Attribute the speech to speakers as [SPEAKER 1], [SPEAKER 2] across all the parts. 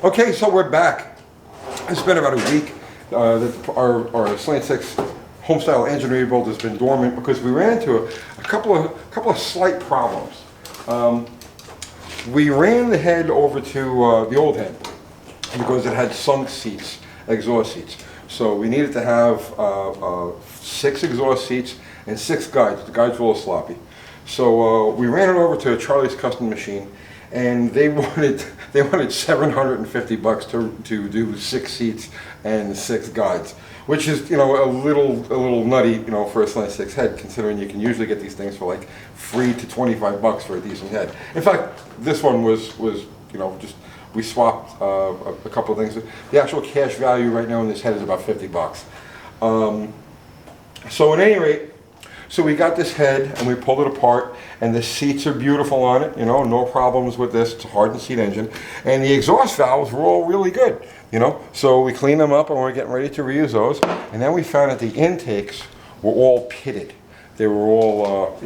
[SPEAKER 1] Okay, so we're back. It's been about a week. Our Slant 6 Homestyle engine rebuild has been dormant because we ran into a couple of slight problems. We ran the head over to the old head because it had sunk seats, exhaust seats. So we needed to have 6 exhaust seats and 6 guides. The guides were a little sloppy. So we ran it over to Charlie's Custom Machine, and they wanted $750 to do 6 seats and 6 guides, which is, you know, a little nutty, you know, for a Slant 6 head, considering you can usually get these things for like $3 to $25 for a decent head. In fact, this one was you know, just we swapped a couple of things. The actual cash value right now in this head is about $50. So at any rate, so we got this head and we pulled it apart, and the seats are beautiful on it, you know, no problems with this. It's a hardened seat engine, and the exhaust valves were all really good, you know. So we cleaned them up and we're getting ready to reuse those, and then we found that the intakes were all pitted. They were all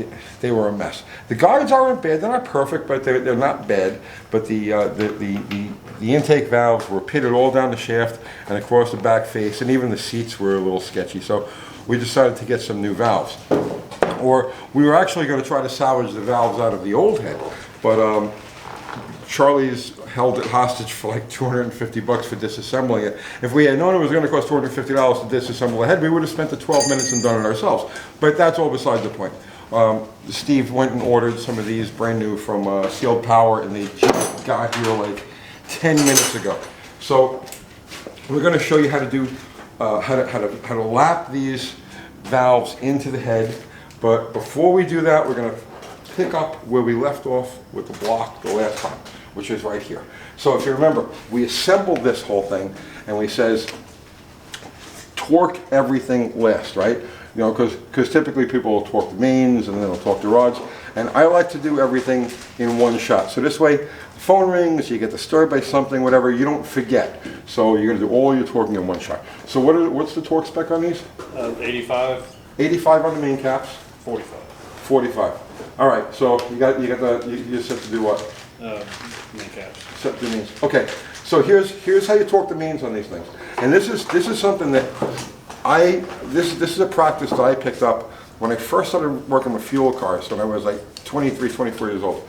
[SPEAKER 1] they were a mess. The guides aren't bad; they're not perfect, but they're not bad. But the intake valves were pitted all down the shaft and across the back face, and even the seats were a little sketchy. So we decided to get some new valves. Or we were actually going to try to salvage the valves out of the old head, but Charlie's held it hostage for like $250 for disassembling it. If we had known it was going to cost $250 to disassemble the head, we would have spent the 12 minutes and done it ourselves. But that's all besides the point. Steve went and ordered some of these brand new from Sealed Power, and they just got here like 10 minutes ago. So we're going to show you how to do how to lap these valves into the head. But before we do that, we're going to pick up where we left off with the block the last time, which is right here. So if you remember, we assembled this whole thing, and we says torque everything last, right? You know, because typically people will torque the mains and then they'll torque the rods, and I like to do everything in one shot. So this way, the phone rings, you get disturbed by something, whatever, you don't forget. So you're going to do all your torquing in one shot. So what's the torque spec on these?
[SPEAKER 2] 85.
[SPEAKER 1] 85 on the main caps.
[SPEAKER 2] 45.
[SPEAKER 1] 45. All right. So you just have to do what?
[SPEAKER 2] Main caps.
[SPEAKER 1] Set the mains. Okay. So here's how you torque the mains on these things. And this is something that this is a practice that I picked up when I first started working with fuel cars when I was like 23, 24 years old.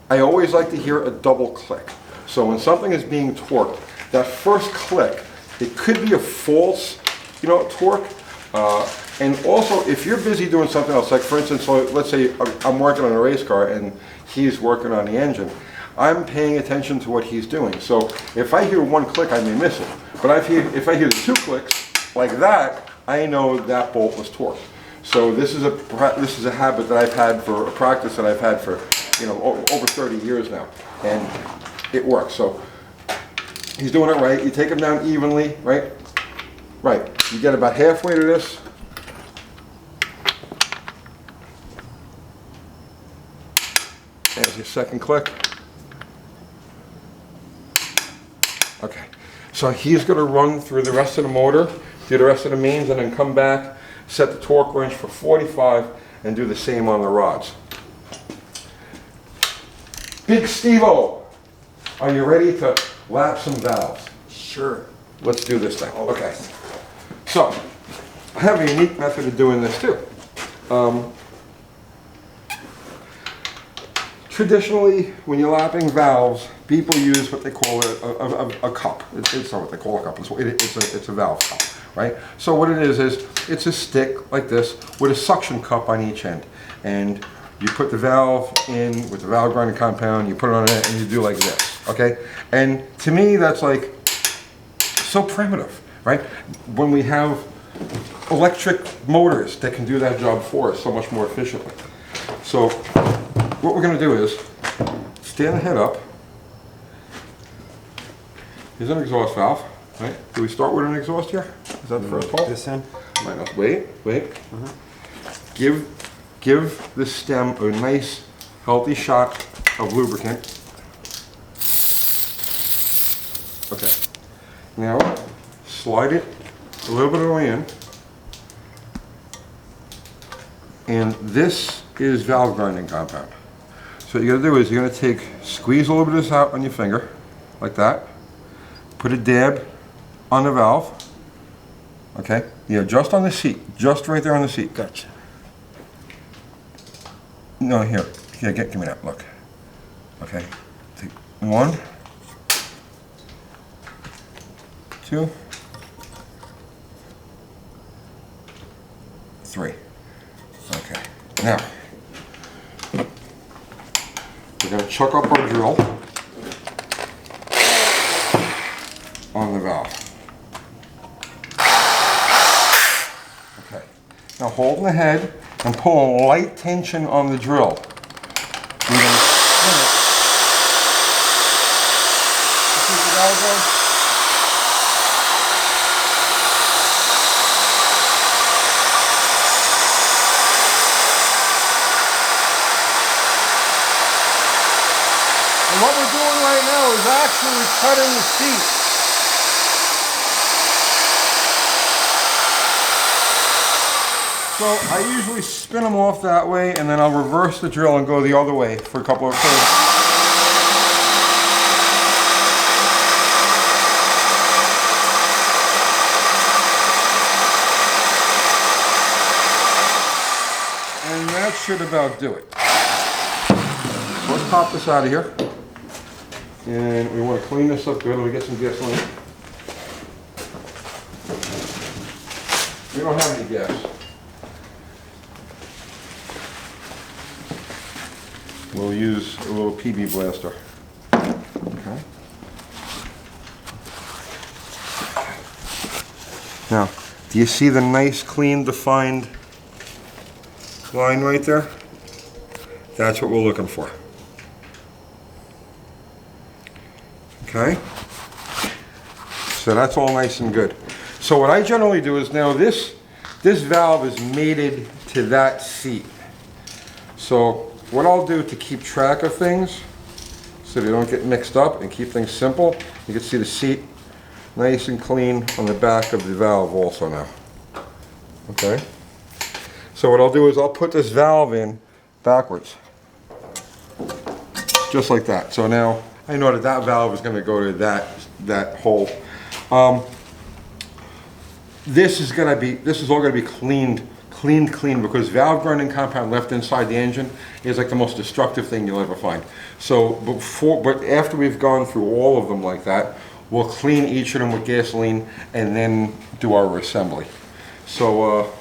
[SPEAKER 1] I always like to hear a double click. So when something is being torqued, that first click, it could be a false, you know, torque. And also, if you're busy doing something else, like for instance, so let's say I'm working on a race car and he's working on the engine, I'm paying attention to what he's doing. So if I hear one click, I may miss it. But if I hear 2 clicks like that, I know that bolt was torqued. So this is a habit that I've had for a practice that I've had for, you know, over 30 years now, and it works. So he's doing it right. You take him down evenly, right? Right. You get about halfway to this. There's your second click. Okay. So he's going to run through the rest of the motor, do the rest of the mains, and then come back, set the torque wrench for 45, and do the same on the rods. Big Steve-O, are you ready to lap some valves?
[SPEAKER 3] Sure.
[SPEAKER 1] Let's do this thing. Okay. So, I have a unique method of doing this too. Traditionally, when you're lapping valves, people use what they call a cup. It's not what they call a cup. It's a valve cup, right? So what it is it's a stick like this with a suction cup on each end, and you put the valve in with the valve grinding compound. You put it on it, and you do like this, okay? And to me, that's like so primitive, right? When we have electric motors that can do that job for us so much more efficiently. So what we're going to do is stand the head up. Here's an exhaust valve, right? Do we start with an exhaust here? Is that the first hole?
[SPEAKER 3] This end?
[SPEAKER 1] Might not. Wait. Give the stem a nice, healthy shot of lubricant. Okay. Now, slide it a little bit of the way in. And this is valve grinding compound. So what you're going to do is you're going to squeeze a little bit of this out on your finger, like that. put a dab on the valve. Okay? Yeah, just on the seat. Just right there on the seat.
[SPEAKER 3] Gotcha.
[SPEAKER 1] No, here. Here, give me that. Look. Okay. Take 1, 2, 3. Okay. Now, we're going to chuck up our drill on the valve. Okay. Now hold the head and pull a light tension on the drill. We're going to spin it. See the valve going? And what we're doing right now is actually cutting the seat. So I usually spin them off that way, and then I'll reverse the drill and go the other way for a couple of turns. And that should about do it. Let's pop this out of here. And we want to clean this up good. Let me get some gasoline. We don't have any gas. We'll use a little PB blaster. Okay. Now, do you see the nice, clean, defined line right there? That's what we're looking for. Okay? So that's all nice and good. So what I generally do is now this valve is mated to that seat. So what I'll do to keep track of things, so they don't get mixed up and keep things simple, you can see the seat nice and clean on the back of the valve also now. Okay? So what I'll do is I'll put this valve in backwards. Just like that. So now I know that that valve is going to go to that hole. This is all going to be cleaned because valve grinding compound left inside the engine is like the most destructive thing you'll ever find. So but after we've gone through all of them like that, we'll clean each of them with gasoline and then do our assembly. So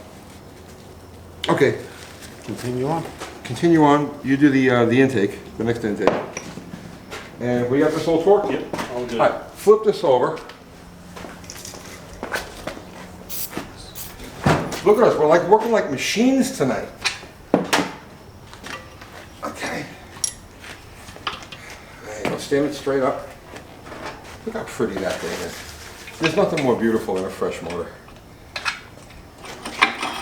[SPEAKER 1] okay,
[SPEAKER 3] Continue on.
[SPEAKER 1] continue on. You do the intake, the next intake, and we got this all torqued.
[SPEAKER 2] Yep, all good.
[SPEAKER 1] All right, flip this over. Look at us, we're like working like machines tonight. Okay. There you go, stand it straight up. Look how pretty that thing is. There's nothing more beautiful than a fresh motor.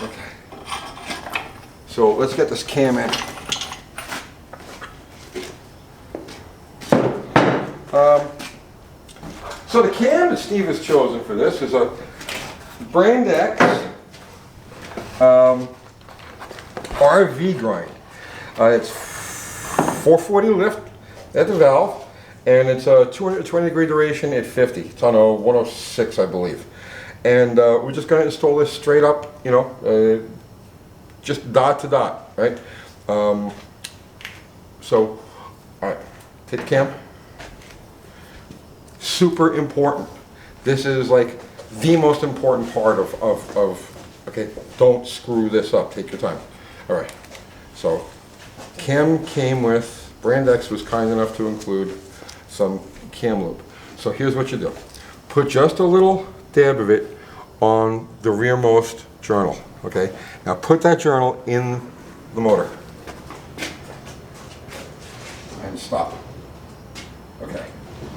[SPEAKER 1] Okay. So let's get this cam in. So the cam that Steve has chosen for this is a Brand X RV grind. It's 440 lift at the valve, and it's a 220 degree duration at 50. It's on a 106, I believe. And we're just going to install this straight up, you know, just dot to dot, right? So, all right, take the cam. Super important. This is like the most important part of okay, don't screw this up, take your time. All right, so cam came with, Brand X was kind enough to include some cam lube. So here's what you do. Put just a little dab of it on the rearmost journal, okay? Now put that journal in the motor. And stop. Okay,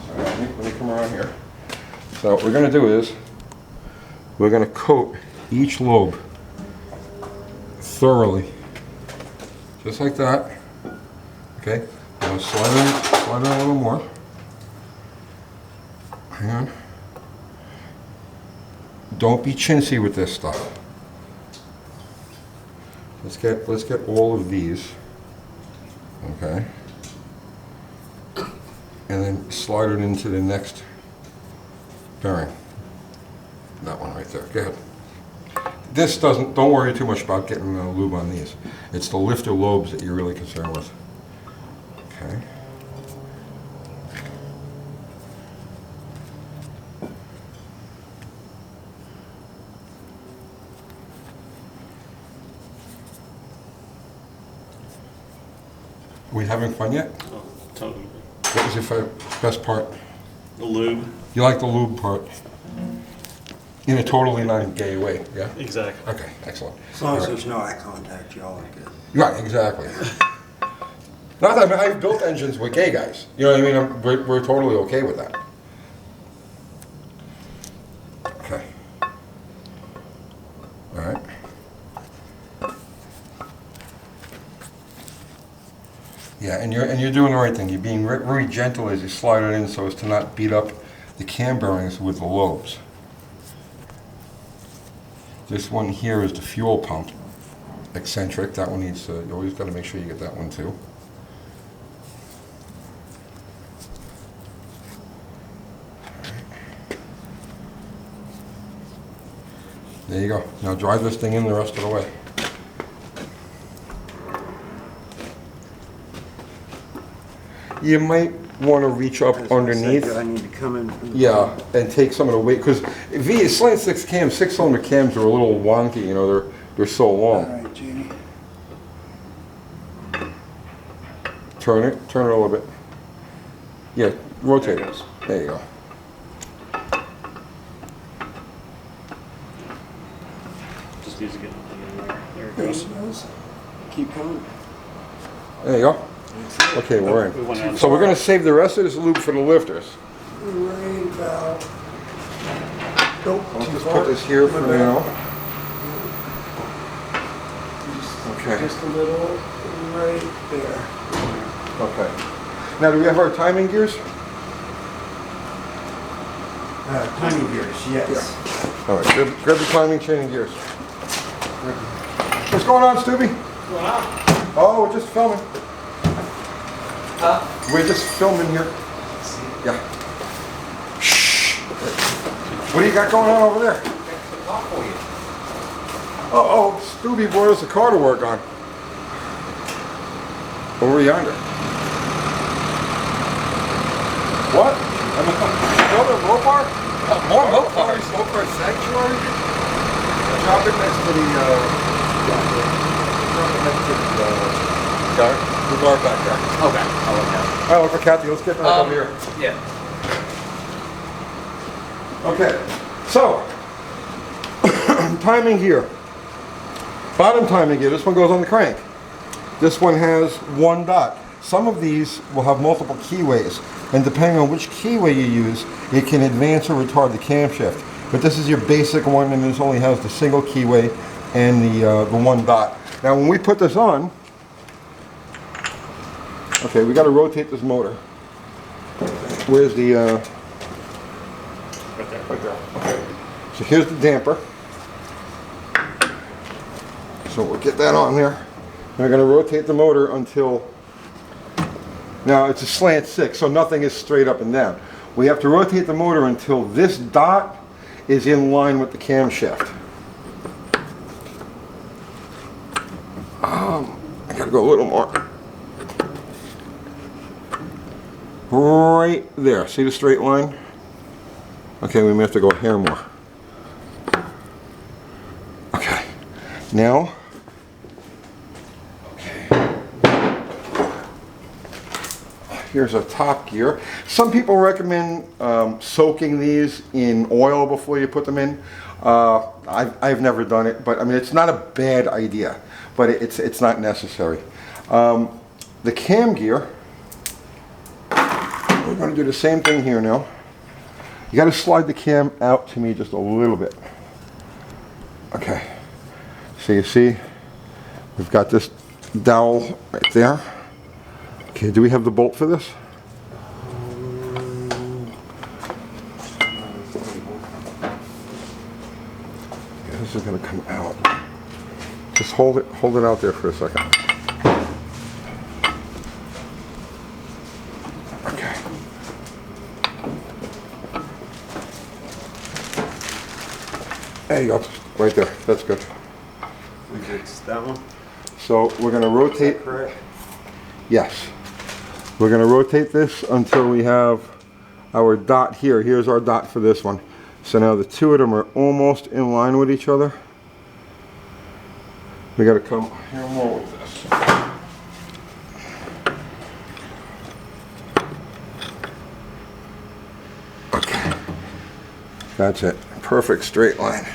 [SPEAKER 1] so let me come around here. So what we're gonna do is, we're gonna coat each lobe thoroughly, just like that. Okay, now slide in a little more. Hang on. Don't be chintzy with this stuff. Let's get all of these. Okay, and then slide it into the next bearing. That one right there. Go ahead. This don't worry too much about getting lube on these. It's the lifter lobes that you're really concerned with. Okay. Are we having fun yet?
[SPEAKER 2] Oh, totally.
[SPEAKER 1] What was your best part?
[SPEAKER 2] The lube.
[SPEAKER 1] You like the lube part? In a totally non-gay way, yeah?
[SPEAKER 2] Exactly.
[SPEAKER 1] Okay, excellent.
[SPEAKER 3] As long as there's no eye contact, y'all are good.
[SPEAKER 1] Right, exactly. Not that I mean, I've built engines with gay guys. You know what I mean? We're totally okay with that. Okay. All right. Yeah, and you're doing the right thing. You're being very gentle as you slide it in so as to not beat up the cam bearings with the lobes. This one here is the fuel pump, Eccentric. That one needs to, you always got to make sure you get that one too. There you go. Now drive this thing in the rest of the way. You might want to reach up underneath.
[SPEAKER 3] I need to come in. From the
[SPEAKER 1] Yeah, and take some of the weight, because slant six cams, 6-cylinder cams are a little wonky, you know, they're so
[SPEAKER 3] All
[SPEAKER 1] long.
[SPEAKER 3] right, Jeannie.
[SPEAKER 1] Turn it a little bit. Yeah, rotate
[SPEAKER 2] There it
[SPEAKER 1] it.
[SPEAKER 2] goes.
[SPEAKER 1] There you go.
[SPEAKER 2] Just needs to get in there. There it
[SPEAKER 3] There
[SPEAKER 2] goes.
[SPEAKER 3] she goes. Keep going.
[SPEAKER 1] There you go. Okay, we're
[SPEAKER 2] We went
[SPEAKER 1] in.
[SPEAKER 2] out.
[SPEAKER 1] So we're gonna save the rest of this lube for the lifters.
[SPEAKER 3] Right about. Nope.
[SPEAKER 1] I'll
[SPEAKER 3] too
[SPEAKER 1] just
[SPEAKER 3] far.
[SPEAKER 1] put this here for
[SPEAKER 3] My bad.
[SPEAKER 1] now.
[SPEAKER 3] Just-
[SPEAKER 1] Okay.
[SPEAKER 3] Just a little right there.
[SPEAKER 1] Okay. Now, do we have our timing gears?
[SPEAKER 3] Timing gears, yes.
[SPEAKER 1] All right, grab the timing chain and gears. What's going on, Stubby?
[SPEAKER 4] Wow.
[SPEAKER 1] Oh, we're just filming.
[SPEAKER 4] Huh?
[SPEAKER 1] We're just filming here. Yeah. Shh. What do you got going on over there? Oh, Stubby brought us a car to work on. Over yonder. What? Another Mopar?
[SPEAKER 4] More Mopars.
[SPEAKER 1] Mopar Sanctuary? Drop it next to the, drop it next to the bar back there.
[SPEAKER 4] Okay. I'll look at
[SPEAKER 1] All right, look for Kathy. Let's get back over here.
[SPEAKER 4] it. Yeah.
[SPEAKER 1] Okay, so timing gear. Bottom timing gear. This one goes on the crank. This one has one dot. Some of these will have multiple keyways, and depending on which keyway you use, it can advance or retard the camshaft. But this is your basic one, and this only has the single keyway and the one dot. Now, when we put this on, okay, we got to rotate this motor. Where's the?
[SPEAKER 2] Right there.
[SPEAKER 1] Right there. Okay. So here's the damper. So we'll get that on there. And we're going to rotate the motor until, now it's a slant 6, so nothing is straight up and down. We have to rotate the motor until this dot is in line with the camshaft. I got to go a little more. Right there. See the straight line? Okay, we may have to go a hair more. Okay. Now, here's a top gear. Some people recommend soaking these in oil before you put them in. I've never done it, but I mean, it's not a bad idea, but it's not necessary. The cam gear, we're going to do the same thing here now. You got to slide the cam out to me just a little bit. Okay. So you see, we've got this dowel right there. Okay, do we have the bolt for this? Yeah, this is going to come out. Just hold it out there for a second. Okay. There you go, right there, that's good.
[SPEAKER 2] It's that one?
[SPEAKER 1] So we're gonna rotate,
[SPEAKER 3] Correct.
[SPEAKER 1] yes. We're gonna rotate this until we have our dot here. Here's our dot for this one. So now the two of them are almost in line with each other. We gotta come here more with this. Okay, that's it. Perfect straight line.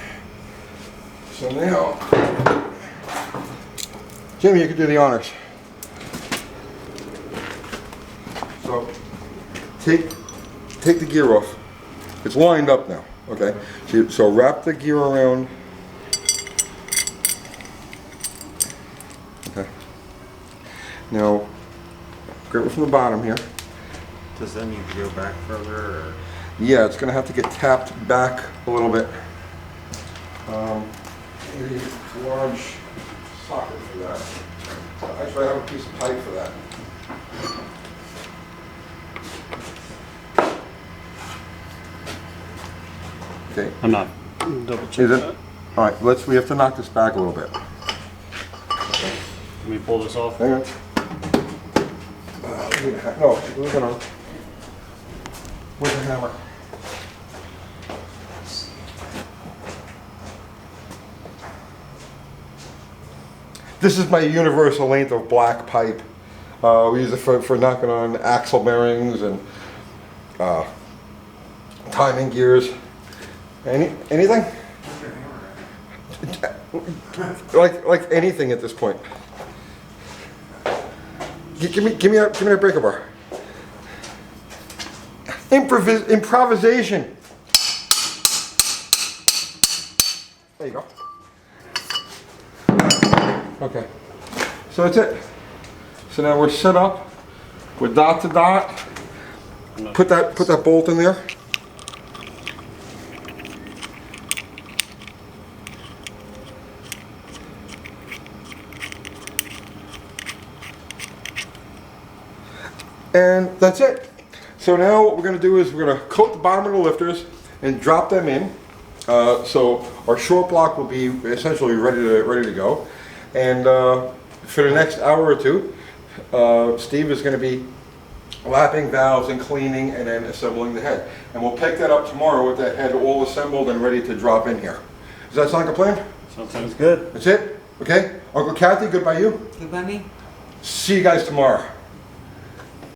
[SPEAKER 1] So now, Jimmy, you can do the honors. So, take the gear off. It's lined up now, okay? So wrap the gear around. Okay. Now, grab it from the bottom here.
[SPEAKER 5] Does that need to go back further, or?
[SPEAKER 1] Yeah, it's gonna have to get tapped back a little bit. Maybe a large socket for that. Actually, I have a piece of pipe for that. Okay,
[SPEAKER 2] I'm not double check
[SPEAKER 1] is it?
[SPEAKER 2] that.
[SPEAKER 1] All right, we have to knock this back a little bit.
[SPEAKER 2] Let me pull this off.
[SPEAKER 1] Hang on. No, we're gonna. Where's the hammer? This is my universal length of black pipe. We use it for knocking on axle bearings and timing gears. Anything? Like anything at this point. Give me a breaker bar. Improvisation. There you go. Okay, so that's it. So now we're set up. We're dot to dot. Put that bolt in there. And that's it. So now what we're going to do is we're going to coat the bottom of the lifters and drop them in. So our short block will be essentially ready to go. And for the next hour or two, Steve is going to be lapping valves and cleaning and then assembling the head. And we'll pick that up tomorrow with that head all assembled and ready to drop in here. Does that sound like a plan?
[SPEAKER 2] Sounds good.
[SPEAKER 1] That's it? Okay? Uncle Kathy, goodbye you.
[SPEAKER 4] Goodbye me.
[SPEAKER 1] See you guys tomorrow.